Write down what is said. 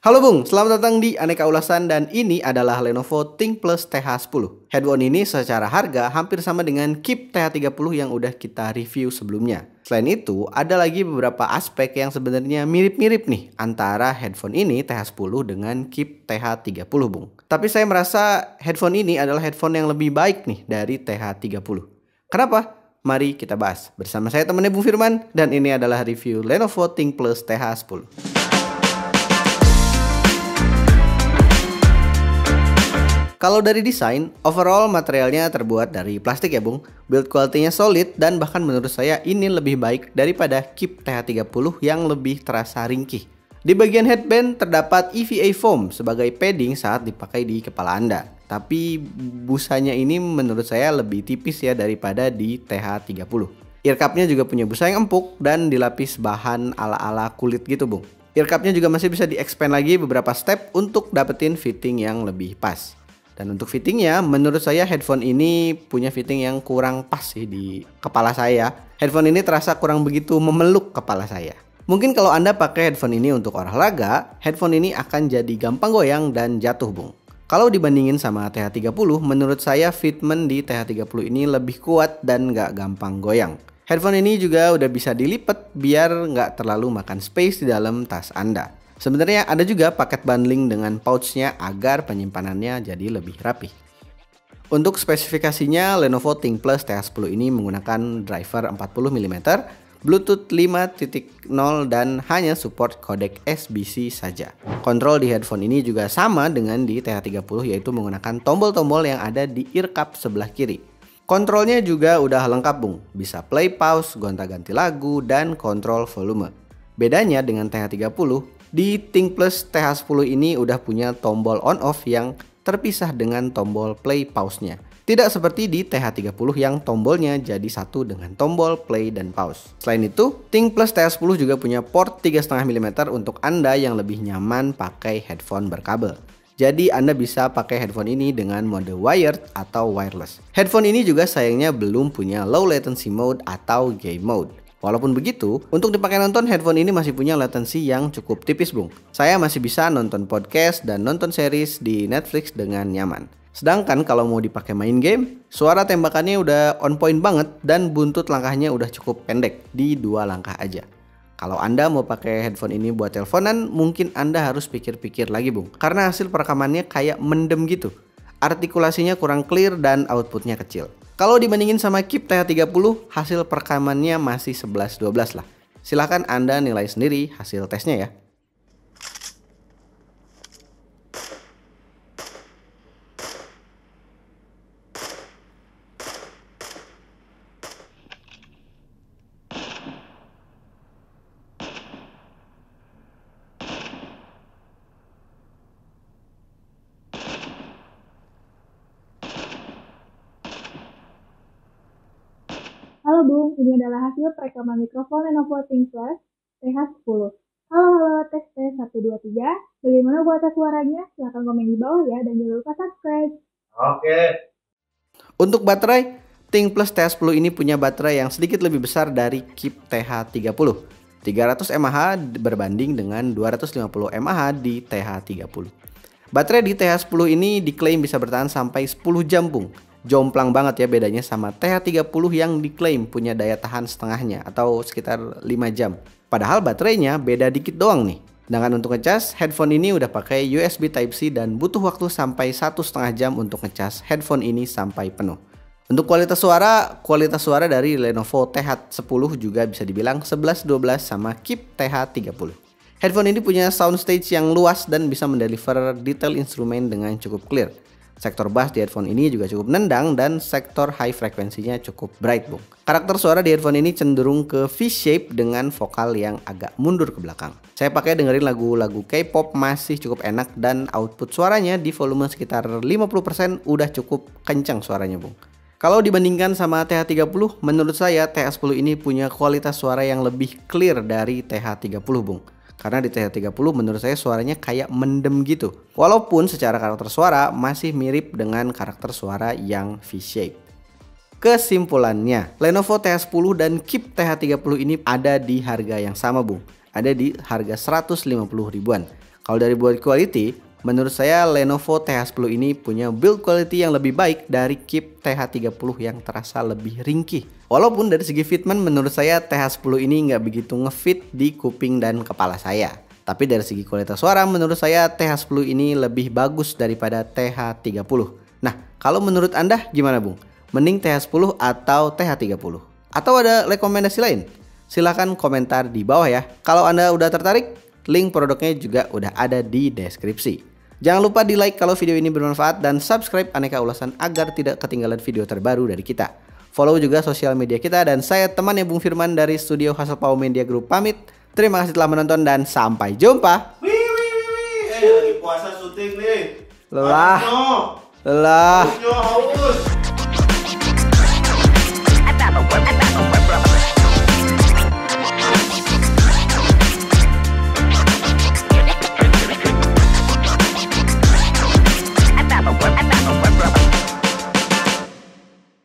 Halo Bung, selamat datang di Aneka Ulasan dan ini adalah Lenovo ThinkPlus TH10. Headphone ini secara harga hampir sama dengan Keep TH30 yang udah kita review sebelumnya. Selain itu, ada lagi beberapa aspek yang sebenarnya mirip-mirip nih antara headphone ini TH10 dengan Keep TH30 Bung. Tapi saya merasa headphone ini adalah headphone yang lebih baik nih dari TH30. Kenapa? Mari kita bahas. Bersama saya temannya Bung Firman dan ini adalah review Lenovo ThinkPlus TH10. Kalau dari desain, overall materialnya terbuat dari plastik ya Bung. Build quality-nya solid dan bahkan menurut saya ini lebih baik daripada Keep TH30 yang lebih terasa ringkih. Di bagian headband terdapat EVA foam sebagai padding saat dipakai di kepala Anda. Tapi busanya ini menurut saya lebih tipis ya daripada di TH30. Earcup-nya juga punya busa yang empuk dan dilapis bahan ala-ala kulit gitu Bung. Earcup-nya juga masih bisa di-expand lagi beberapa step untuk dapetin fitting yang lebih pas. Dan untuk fittingnya, menurut saya headphone ini punya fitting yang kurang pas sih di kepala saya. Headphone ini terasa kurang begitu memeluk kepala saya. Mungkin kalau Anda pakai headphone ini untuk olahraga, headphone ini akan jadi gampang goyang dan jatuh Bung. Kalau dibandingin sama TH30, menurut saya fitment di TH30 ini lebih kuat dan nggak gampang goyang. Headphone ini juga udah bisa dilipat biar nggak terlalu makan space di dalam tas Anda. Sebenarnya ada juga paket bundling dengan pouchnya agar penyimpanannya jadi lebih rapi. Untuk spesifikasinya, Lenovo ThinkPlus TH10 ini menggunakan driver 40mm, Bluetooth 5.0 dan hanya support codec SBC saja. Kontrol di headphone ini juga sama dengan di TH30 yaitu menggunakan tombol-tombol yang ada di earcup sebelah kiri. Kontrolnya juga udah lengkap Bung, bisa play pause, gonta-ganti lagu, dan kontrol volume. Bedanya dengan TH30, di ThinkPlus TH10 ini udah punya tombol on off yang terpisah dengan tombol play pause-nya. Tidak seperti di TH30 yang tombolnya jadi satu dengan tombol play dan pause. Selain itu, ThinkPlus TH10 juga punya port 3,5 mm untuk Anda yang lebih nyaman pakai headphone berkabel. Jadi Anda bisa pakai headphone ini dengan mode wired atau wireless. Headphone ini juga sayangnya belum punya low latency mode atau game mode. Walaupun begitu, untuk dipakai nonton, headphone ini masih punya latency yang cukup tipis Bung. Saya masih bisa nonton podcast dan nonton series di Netflix dengan nyaman. Sedangkan kalau mau dipakai main game, suara tembakannya udah on point banget dan buntut langkahnya udah cukup pendek, di 2 langkah aja. Kalau Anda mau pakai headphone ini buat teleponan, mungkin Anda harus pikir-pikir lagi Bung. Karena hasil perekamannya kayak mendem gitu. Artikulasinya kurang clear dan outputnya kecil. Kalau dibandingin sama Keep TH30, hasil perekamannya masih 11-12 lah. Silahkan Anda nilai sendiri hasil tesnya ya. Halo Bung, ini adalah hasil perekaman mikrofon Lenovo ThinkPlus TH10. Halo, tes 1, 2, 3. Bagaimana kualitas suaranya? Silahkan komen di bawah ya, dan jangan lupa subscribe. Oke. Untuk baterai, ThinkPlus TH10 ini punya baterai yang sedikit lebih besar dari Keep TH30. 300 mAh berbanding dengan 250 mAh di TH30. Baterai di TH10 ini diklaim bisa bertahan sampai 10 jam Bung. Jomplang banget ya bedanya sama TH30 yang diklaim punya daya tahan setengahnya atau sekitar 5 jam. Padahal baterainya beda dikit doang nih. Sedangkan untuk ngecas, headphone ini udah pakai USB Type-C dan butuh waktu sampai 1,5 jam untuk ngecas headphone ini sampai penuh. Untuk kualitas suara dari Lenovo TH10 juga bisa dibilang 11-12 sama Keep TH30. Headphone ini punya soundstage yang luas dan bisa mendeliver detail instrumen dengan cukup clear. Sektor bass di headphone ini juga cukup nendang dan sektor high frekuensinya cukup bright Bung. Karakter suara di headphone ini cenderung ke V-shape dengan vokal yang agak mundur ke belakang. Saya pakai dengerin lagu-lagu K-pop masih cukup enak dan output suaranya di volume sekitar 50% udah cukup kencang suaranya Bung. Kalau dibandingkan sama TH30, menurut saya TH10 ini punya kualitas suara yang lebih clear dari TH30 Bung. Karena di TH30 menurut saya suaranya kayak mendem gitu. Walaupun secara karakter suara masih mirip dengan karakter suara yang V-shape. Kesimpulannya, Lenovo TH10 dan Keep TH30 ini ada di harga yang sama Bung. Ada di harga 150 ribuan. Kalau dari build quality, menurut saya Lenovo TH10 ini punya build quality yang lebih baik dari Keep TH30 yang terasa lebih ringkih. Walaupun dari segi fitment menurut saya TH10 ini nggak begitu ngefit di kuping dan kepala saya. Tapi dari segi kualitas suara menurut saya TH10 ini lebih bagus daripada TH30. Nah, kalau menurut Anda gimana Bung? Mending TH10 atau TH30? Atau ada rekomendasi lain? Silahkan komentar di bawah ya. Kalau Anda udah tertarik, link produknya juga udah ada di deskripsi. Jangan lupa di like kalau video ini bermanfaat dan subscribe Aneka Ulasan agar tidak ketinggalan video terbaru dari kita. Follow juga sosial media kita dan saya temannya Bung Firman dari studio Hasselpau Media Group pamit. Terima kasih telah menonton dan sampai jumpa. Lagi puasa syuting nih. Lelah. Haus.